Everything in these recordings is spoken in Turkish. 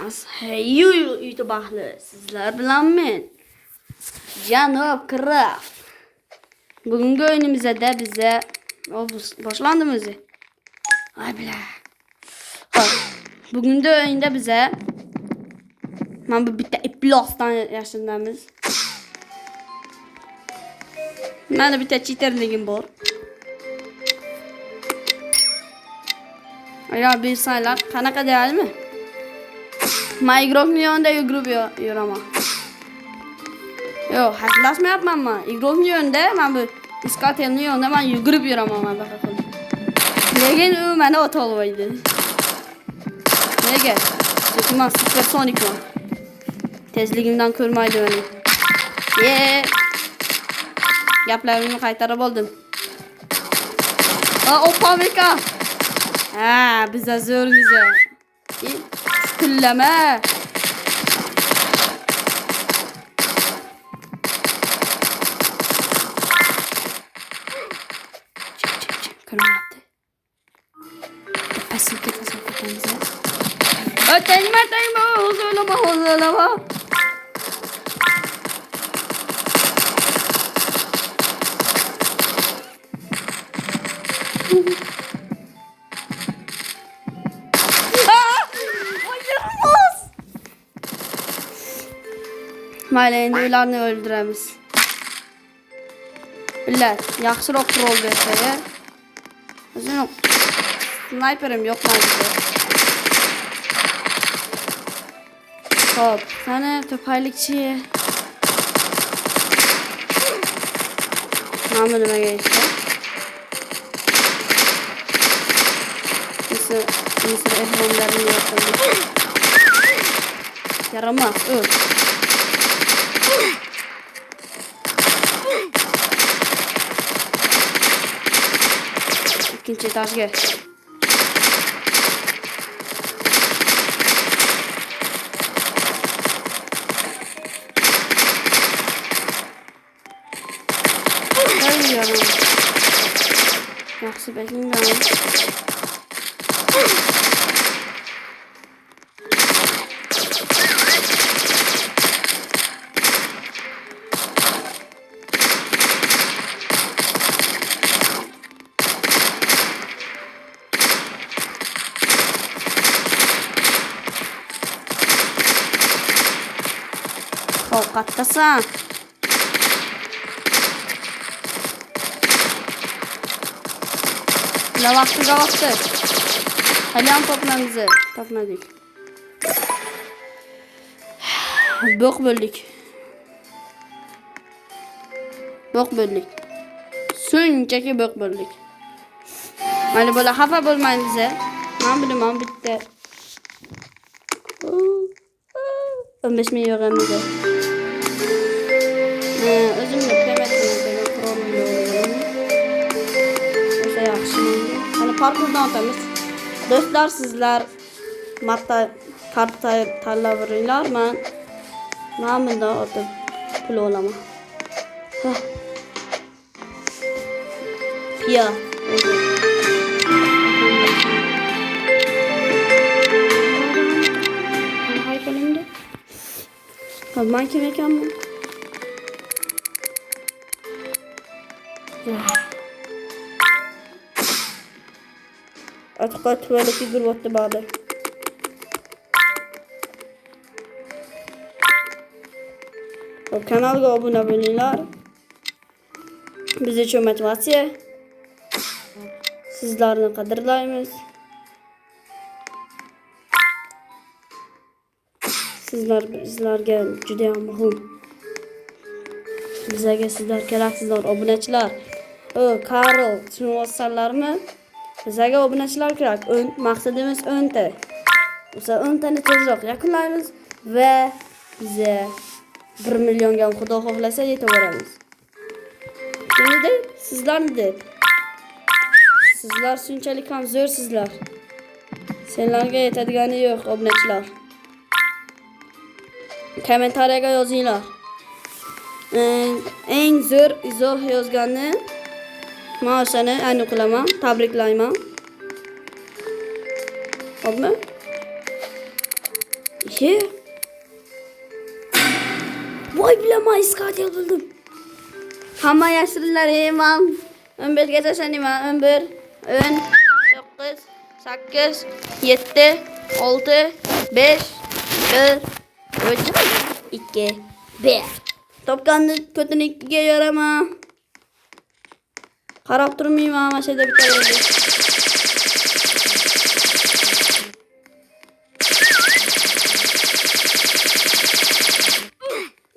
Hey YouTube ahli, sizlar bilan men Janob Craft. Bugungi o'yinimizda bize boshlandimi o'zi? Ay bila. Hop. Bugungi o'yinda bize mana bu bitta iplosdan yashiramiz. Mana bitta cheaterligim bor. Agar bilsanglar qanaqa deyapmi? Men igrokni yonida yugurib yuraman. Yo'q, haslashmayapman men. Igrokni yonida, men bu iskaterni yonida men yugurib yuraman men bunaqa qilib. Lekin u meni ota olmaydi. Nega? Chunki men supersonikman. Tezligimdan ko'rmaydi meni. Gaplarimni qaytarib oldim. Opamika. Biza zo'rmiz. Kullama. Kırmadı. Pasikte kasaplarımıza. Öteyme, huzurlama. Mayli, endi ularni o'ldiramiz. Billar, yaxshiroq rol bersa-ya. O'zim snayperim yo'q menga. Hop, sana to'paylikchi. Mana nimaga yetdi? Misr ehmonlarini yo'qoldi. Yaramaz, o'l. İkinci etajga. Yaxshi bekingdan. Ovqatdasan. La vaqti. Haliyam topmadik. Bo'q bo'ldik. Shunchaki bo'q bo'ldik. Mana bola xafa bo'lmaymiz. Men bilaman bitta 15 ming euro emiz. O'zimni premetimizdagi qurolni o'sha yaxshi. Hali parkurdan o'tamiz. Do'stlar, sizlar marta karta tanlayveringlar. Men bundan o'tib pul olaman. Piya. Ben kim ekanman? Atiqat tuvaleti yuguribdi ba'da. Kanalga obuna bo'linglar. Biz uchun motivatsiya. Sizlarni qadrlaymiz. Bizlarga juda ham muhim. Bizlarga sizlar keraksizlar, obunachilar. Karl, tushunayapsizlarmi? Bizlarga obunachilar kerak. Maqsadimiz 10 ta. O'sha 10 tani tezroq yakunlaymiz va biza 1 millionga xudo xohlasa yetib boramiz. Shuningdek, sizlarni sizlar shunchalik ham zo'rsizlar. Senlarga yetadigani yo'q, obunachilar. Kommentariyaga yozinglar. Eng zo'r izoh yozganni men o'shani aniqlaman, tabriklayman. Xo'pmi? 2. Voy bilaman iskatel bildim. Hamma yashirinlar man 11 ga tashlayman. 11 10 9 8 7 6 5 4 3 2 1. Topganni ko'tini 2 ga yoraman. Qarab turmayman, mana shu yerda bitta.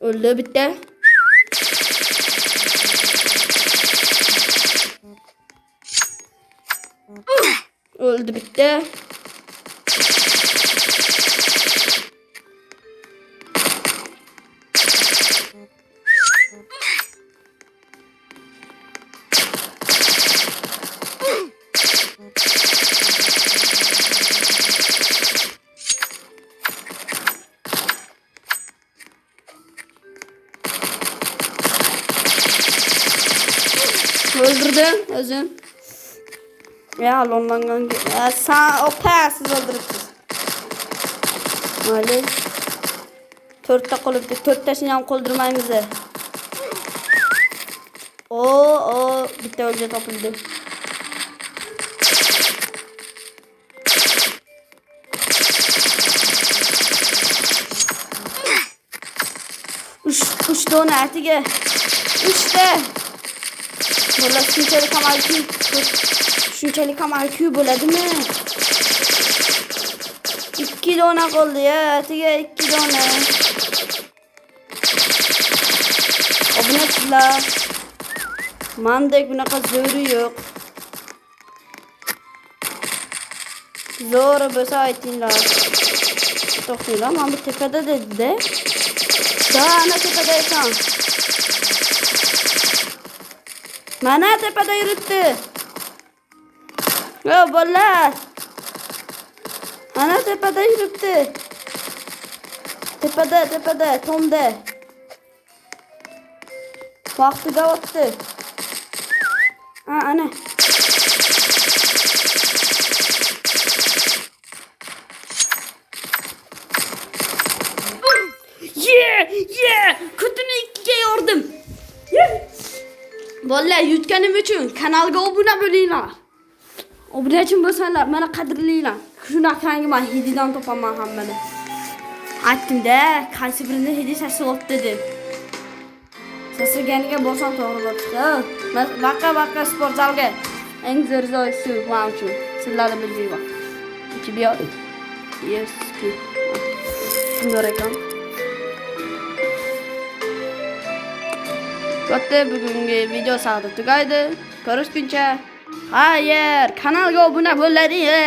Öldü bitti. Öldü bitti. Öldürdüm özüm. Ya lonlangan ya sağ o persiz öldürüpsiz. Öyle. 4'te qolibdi. 4tasini ham qo'ldirmaymiz. O bitta o'lja topildi. Uch dona atiga. 3ta. Bular shunchalik ham IQ bo'ladimi? 2 dona qoldi ya, atiga 2 dona. Obunachlar. Mendek bunaqa zo'ri yo'q. Zo'ri bo'lsa aytinglar. To'xtinglar, men bu tepada dedi-da. Ana tepada ekan. Mana tepada yuribdi. Yo bolalar. Ana tepada yuribdi. Tepada, tomda. Vaqtida o'tdi. Ana. Yeah! Kutini 2ga yordim. Bolalar, yutganim uchun kanalga obuna bo'linglar. Obunachi bo'lsanlar, mana qadrlinglar. Shunaqangi men hididan topaman hammani. Aytdim-da, qaysi birini hidi sasiyapti dedi. Sasirganiga borsam to'g'ri bo'libdi. Vaqa sport zalga. Eng zo'r joy shu men uchun. Sizlarni bilmayman. Chempion. Yes. Shunday ekan. Bitta bugungi video saqda tugaydi. Ko'rishguncha. Xayr, kanalga obuna bo'ling.